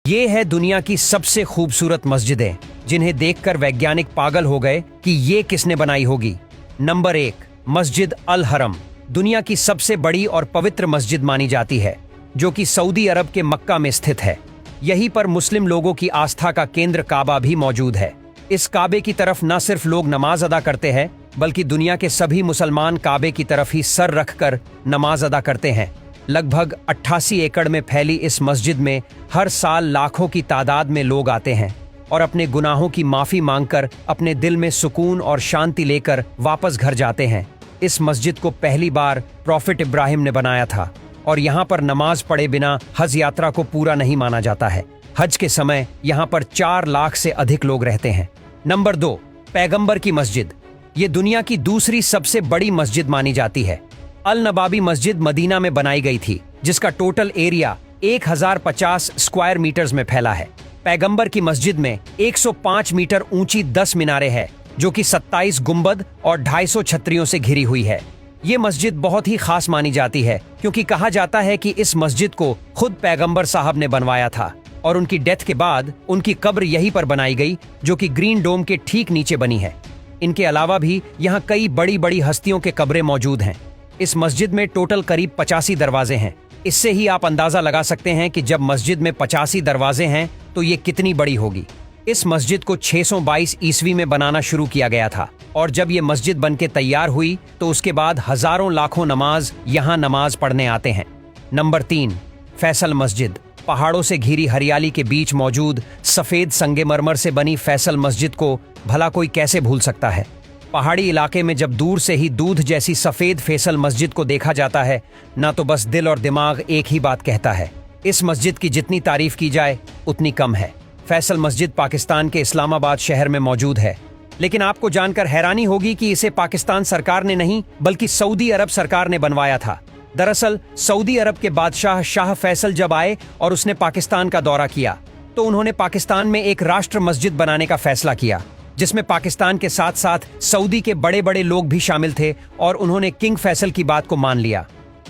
ये है दुनिया की सबसे खूबसूरत मस्जिदें जिन्हें देखकर वैज्ञानिक पागल हो गए कि ये किसने बनाई होगी। नंबर 1, मस्जिद अल हरम। दुनिया की सबसे बड़ी और पवित्र मस्जिद मानी जाती है, जो कि सऊदी अरब के मक्का में स्थित है। यहीं पर मुस्लिम लोगों की आस्था का केंद्र काबा भी मौजूद है। इस काबे की तरफ न सिर्फ लोग नमाज अदा करते हैं, बल्कि दुनिया के सभी मुसलमान काबे की तरफ ही सर रखकर नमाज अदा करते हैं। लगभग 88 एकड़ में फैली इस मस्जिद में हर साल लाखों की तादाद में लोग आते हैं और अपने गुनाहों की माफी मांगकर अपने दिल में सुकून और शांति लेकर वापस घर जाते हैं। इस मस्जिद को पहली बार प्रॉफिट इब्राहिम ने बनाया था और यहाँ पर नमाज पढ़े बिना हज यात्रा को पूरा नहीं माना जाता है। हज के समय यहाँ पर 4 लाख से अधिक लोग रहते हैं। नंबर 2, पैगंबर की मस्जिद। ये दुनिया की दूसरी सबसे बड़ी मस्जिद मानी जाती है। अल नबाबी मस्जिद मदीना में बनाई गई थी, जिसका टोटल एरिया 1050 स्क्वायर मीटर्स में फैला है। पैगंबर की मस्जिद में 105 मीटर ऊंची 10 मीनारें हैं, जो कि 27 गुंबद और 250 छतरियों से घिरी हुई है। ये मस्जिद बहुत ही खास मानी जाती है, क्योंकि कहा जाता है कि इस मस्जिद को खुद पैगंबर साहब ने बनवाया था और उनकी डेथ के बाद उनकी कब्र यहीं पर बनाई गई, जो कि ग्रीन डोम के ठीक नीचे बनी है। इनके अलावा भी यहाँ कई बड़ी बड़ी हस्तियों के कब्रें मौजूद हैं। इस मस्जिद में टोटल करीब 85 दरवाजे हैं। इससे ही आप अंदाजा लगा सकते हैं कि जब मस्जिद में 85 दरवाजे हैं तो ये कितनी बड़ी होगी। इस मस्जिद को 622 ईस्वी में बनाना शुरू किया गया था और जब ये मस्जिद बनके तैयार हुई तो उसके बाद हजारों लाखों नमाज यहाँ नमाज पढ़ने आते हैं। नंबर 3, फैसल मस्जिद। पहाड़ों से घिरी हरियाली के बीच मौजूद सफेद संगमरमर से बनी फैसल मस्जिद को भला कोई कैसे भूल सकता है। पहाड़ी इलाके में जब दूर से ही दूध जैसी सफेद फैसल मस्जिद को देखा जाता है, ना तो बस दिल और दिमाग एक ही बात कहता है। इस मस्जिद की जितनी तारीफ की जाए उतनी कम है। फैसल मस्जिद पाकिस्तान के इस्लामाबाद शहर में मौजूद है, लेकिन आपको जानकर हैरानी होगी कि इसे पाकिस्तान सरकार ने नहीं बल्कि सऊदी अरब सरकार ने बनवाया था। दरअसल सऊदी अरब के बादशाह शाह फैसल जब आए और उसने पाकिस्तान का दौरा किया तो उन्होंने पाकिस्तान में एक राष्ट्र मस्जिद बनाने का फैसला किया, जिसमें पाकिस्तान के साथ साथ सऊदी के बड़े बड़े लोग भी शामिल थे और उन्होंने किंग फैसल की बात को मान लिया।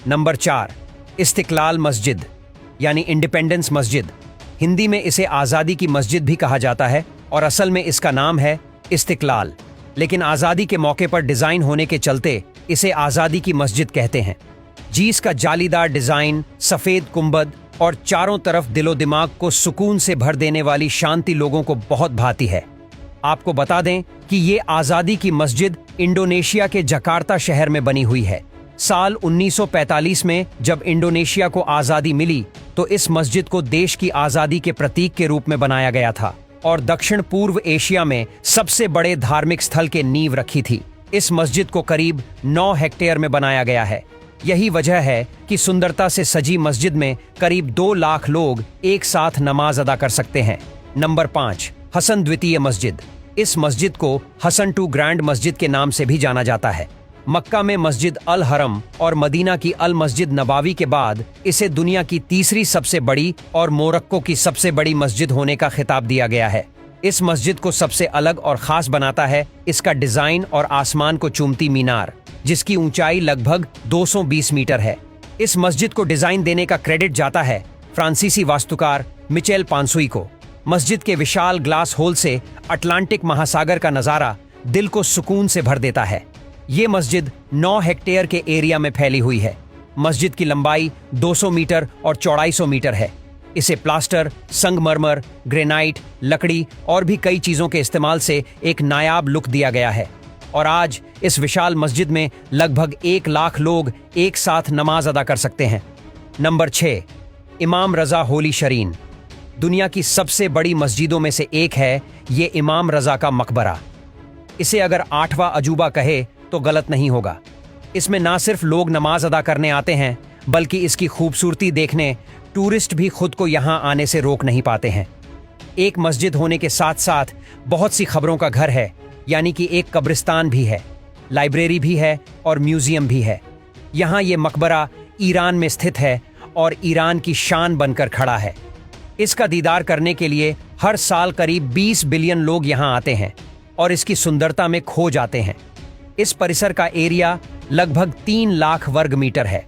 नंबर 4, इस्तिकलाल मस्जिद यानी इंडिपेंडेंस मस्जिद। हिंदी में इसे आज़ादी की मस्जिद भी कहा जाता है और असल में इसका नाम है इस्तिकलाल, लेकिन आज़ादी के मौके पर डिज़ाइन होने के चलते इसे आज़ादी की मस्जिद कहते हैं। जी, इसका जालीदार डिज़ाइन, सफ़ेद कुंबद और चारों तरफ दिलो दिमाग को सुकून से भर देने वाली शांति लोगों को बहुत भाती है। आपको बता दें कि ये आज़ादी की मस्जिद इंडोनेशिया के जकार्ता शहर में बनी हुई है। साल 1945 में जब इंडोनेशिया को आज़ादी मिली तो इस मस्जिद को देश की आज़ादी के प्रतीक के रूप में बनाया गया था और दक्षिण पूर्व एशिया में सबसे बड़े धार्मिक स्थल के नींव रखी थी। इस मस्जिद को करीब 9 हेक्टेयर में बनाया गया है। यही वजह है कि सुंदरता से सजी मस्जिद में करीब 2 लाख लोग एक साथ नमाज अदा कर सकते हैं। नंबर 5, हसन द्वितीय मस्जिद। इस मस्जिद को हसन टू ग्रैंड मस्जिद के नाम से भी जाना जाता है। मक्का में मस्जिद अल हरम और मदीना की अल मस्जिद नबावी के बाद इसे दुनिया की तीसरी सबसे बड़ी और मोरक्को की सबसे बड़ी मस्जिद होने का खिताब दिया गया है। इस मस्जिद को सबसे अलग और खास बनाता है इसका डिजाइन और आसमान को चूमती मीनार, जिसकी ऊंचाई लगभग 220 मीटर है। इस मस्जिद को डिजाइन देने का क्रेडिट जाता है फ्रांसीसी वास्तुकार मिचेल पांसुई को। मस्जिद के विशाल ग्लास होल से अटलांटिक महासागर का नज़ारा दिल को सुकून से भर देता है। ये मस्जिद 9 हेक्टेयर के एरिया में फैली हुई है। मस्जिद की लंबाई 200 मीटर और चौड़ाई 100 मीटर है। इसे प्लास्टर, संगमरमर, ग्रेनाइट, लकड़ी और भी कई चीज़ों के इस्तेमाल से एक नायाब लुक दिया गया है और आज इस विशाल मस्जिद में लगभग 1 लाख लोग एक साथ नमाज अदा कर सकते हैं। नंबर 6, इमाम रज़ा होली शरीन। दुनिया की सबसे बड़ी मस्जिदों में से एक है ये इमाम रज़ा का मकबरा। इसे अगर 8वां अजूबा कहे तो गलत नहीं होगा। इसमें ना सिर्फ लोग नमाज अदा करने आते हैं, बल्कि इसकी खूबसूरती देखने टूरिस्ट भी खुद को यहाँ आने से रोक नहीं पाते हैं। एक मस्जिद होने के साथ साथ बहुत सी खबरों का घर है, यानी कि एक कब्रिस्तान भी है, लाइब्रेरी भी है और म्यूजियम भी है। यहाँ ये मकबरा ईरान में स्थित है और ईरान की शान बनकर खड़ा है। इसका दीदार करने के लिए हर साल करीब 20 बिलियन लोग यहाँ आते हैं और इसकी सुंदरता में खो जाते हैं। इस परिसर का एरिया लगभग 3 लाख वर्ग मीटर है।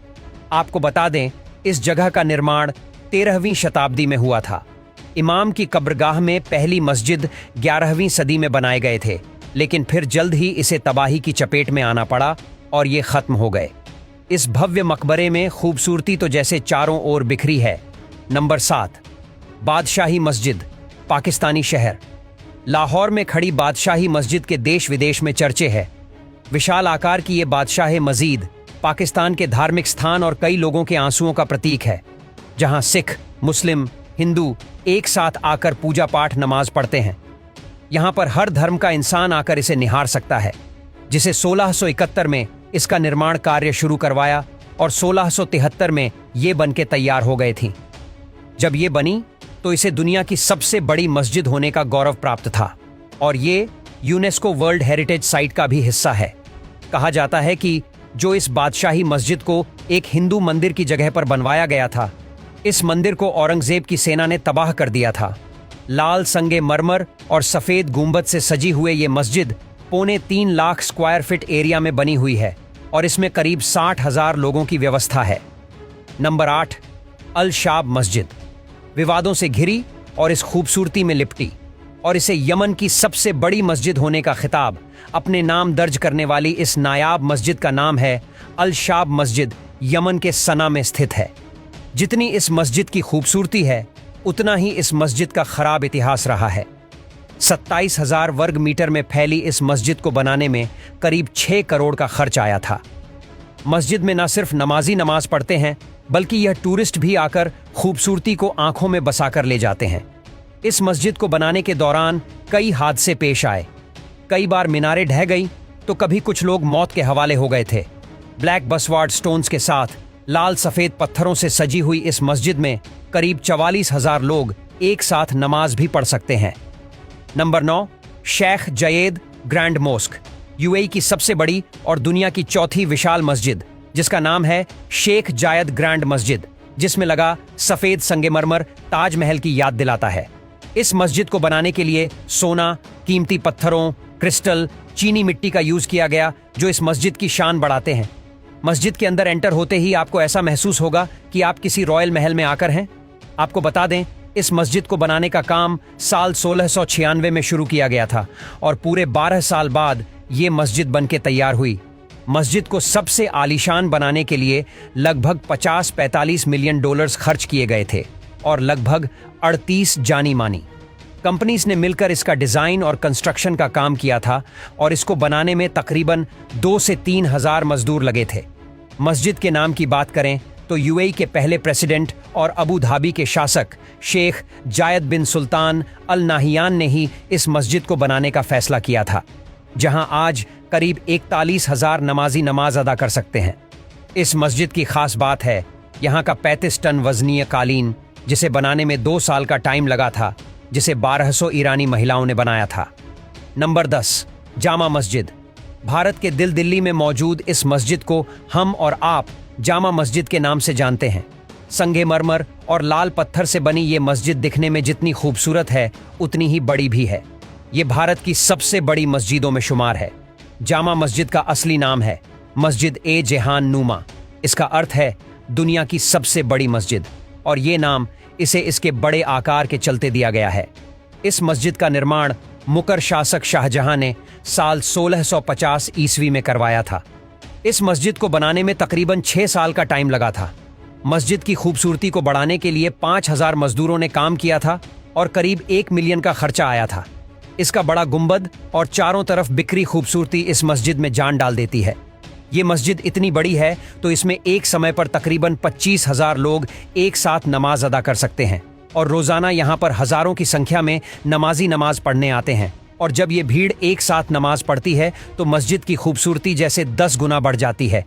आपको बता दें, इस जगह का निर्माण 13वीं शताब्दी में हुआ था। इमाम की कब्रगाह में पहली मस्जिद 11वीं सदी में बनाए गए थे, लेकिन फिर जल्द ही इसे तबाही की चपेट में आना पड़ा और ये खत्म हो गए। इस भव्य मकबरे में खूबसूरती तो जैसे चारों ओर बिखरी है। नंबर 7, बादशाही मस्जिद, पाकिस्तानी शहर। लाहौर में खड़ी बादशाही मस्जिद के देश विदेश में चर्चे है। विशाल आकार की ये बादशाह मस्जिद पाकिस्तान के धार्मिक स्थान और कई लोगों के आंसुओं का प्रतीक है, जहां सिख, मुस्लिम, हिंदू एक साथ आकर पूजा पाठ नमाज पढ़ते हैं। यहां पर हर धर्म का इंसान आकर इसे निहार सकता है, जिसे 1671 में इसका निर्माण कार्य शुरू करवाया और 1673 में ये बनके तैयार हो गए थी। जब ये बनी तो इसे दुनिया की सबसे बड़ी मस्जिद होने का गौरव प्राप्त था और ये यूनेस्को वर्ल्ड हेरिटेज साइट का भी हिस्सा है। कहा जाता है कि जो इस बादशाही मस्जिद को एक हिंदू मंदिर की जगह पर बनवाया गया था, इस मंदिर को औरंगजेब की सेना ने तबाह कर दिया था। लाल संगे मरमर और सफेद गुंबद से सजी हुए ये मस्जिद 3.25 लाख स्क्वायर फीट एरिया में बनी हुई है और इसमें करीब 60,000 लोगों की व्यवस्था है। नंबर 8, अल शाब मस्जिद। विवादों से घिरी और इस खूबसूरती में लिपटी और इसे यमन की सबसे बड़ी मस्जिद होने का खिताब अपने नाम दर्ज करने वाली इस नायाब मस्जिद का नाम है अल शाब मस्जिद, यमन के सना में स्थित है। जितनी इस मस्जिद की खूबसूरती है, उतना ही इस मस्जिद का खराब इतिहास रहा है। 27,000 वर्ग मीटर में फैली इस मस्जिद को बनाने में करीब 6 करोड़ का खर्च आया था। मस्जिद में न सिर्फ नमाजी नमाज पढ़ते हैं, बल्कि यह टूरिस्ट भी आकर खूबसूरती को आंखों में बसाकर ले जाते हैं। इस मस्जिद को बनाने के दौरान कई हादसे पेश आए। कई बार मीनारें ढह गई तो कभी कुछ लोग मौत के हवाले हो गए थे। ब्लैक बसवार्ड स्टोन्स के साथ लाल सफेद पत्थरों से सजी हुई इस मस्जिद में करीब 44,000 लोग एक साथ नमाज भी पढ़ सकते हैं। Number 9, Sheikh Zayed grand mosque, UAE की सबसे बड़ी और दुनिया की चौथी विशाल मस्जिद, जिसका नाम है शेख जायद ग्रैंड मस्जिद, जिसमें लगा सफेद संगमरमर ताजमहल की याद दिलाता है। इस मस्जिद को बनाने के लिए सोना, कीमती पत्थरों, क्रिस्टल, चीनी मिट्टी का यूज किया गया, जो इस मस्जिद की शान बढ़ाते हैं। मस्जिद के अंदर एंटर होते ही आपको ऐसा महसूस होगा कि आप किसी रॉयल महल में आकर हैं। आपको बता दें, इस मस्जिद को बनाने का काम साल 1696 में शुरू किया गया था और पूरे 12 साल बाद ये मस्जिद बनके तैयार हुई। मस्जिद को सबसे आलीशान बनाने के लिए लगभग 50-45 मिलियन डॉलर्स खर्च किए गए थे और लगभग 38 जानी मानी कंपनीज ने मिलकर इसका डिजाइन और कंस्ट्रक्शन का काम किया था और इसको बनाने में तकरीबन 2 से 3 हजार मजदूर लगे थे। मस्जिद के नाम की बात करें तो यूएई के पहले प्रेसिडेंट और अबू धाबी के शासक शेख जायद बिन सुल्तान अल नाहियान ने ही इस मस्जिद को बनाने का फैसला किया था, जहां आज करीब 41,000 नमाजी नमाज अदा कर सकते हैं। इस मस्जिद की खास बात है यहाँ का 35 टन वजनीय कालीन, जिसे बनाने में 2 साल का टाइम लगा था, जिसे 1200 ईरानी महिलाओं ने बनाया था। नंबर 10, जामा मस्जिद। भारत के दिल्ली में मौजूद इस मस्जिद को हम और आप जामा मस्जिद के नाम से जानते हैं। संगमरमर और लाल पत्थर से बनी ये मस्जिद दिखने में जितनी खूबसूरत है, उतनी ही बड़ी भी है। ये भारत की सबसे बड़ी मस्जिदों में शुमार है। जामा मस्जिद का असली नाम है मस्जिद ए जहान नुमा। इसका अर्थ है दुनिया की सबसे बड़ी मस्जिद, और ये नाम इसे इसके बड़े आकार के चलते दिया गया है। इस मस्जिद का निर्माण मुकर शासक शाहजहां ने साल 1650 ईस्वी में करवाया था। इस मस्जिद को बनाने में तकरीबन 6 साल का टाइम लगा था। मस्जिद की खूबसूरती को बढ़ाने के लिए 5,000 मजदूरों ने काम किया था और करीब 1 मिलियन का खर्चा आया था। इसका बड़ा गुंबद और चारों तरफ बिखरी खूबसूरती इस मस्जिद में जान डाल देती है। ये मस्जिद इतनी बड़ी है तो इसमें एक समय पर तकरीबन 25,000 लोग एक साथ नमाज अदा कर सकते हैं और रोजाना यहाँ पर हजारों की संख्या में नमाजी नमाज पढ़ने आते हैं। और जब ये भीड़ एक साथ नमाज पढ़ती है तो मस्जिद की खूबसूरती जैसे 10 गुना बढ़ जाती है।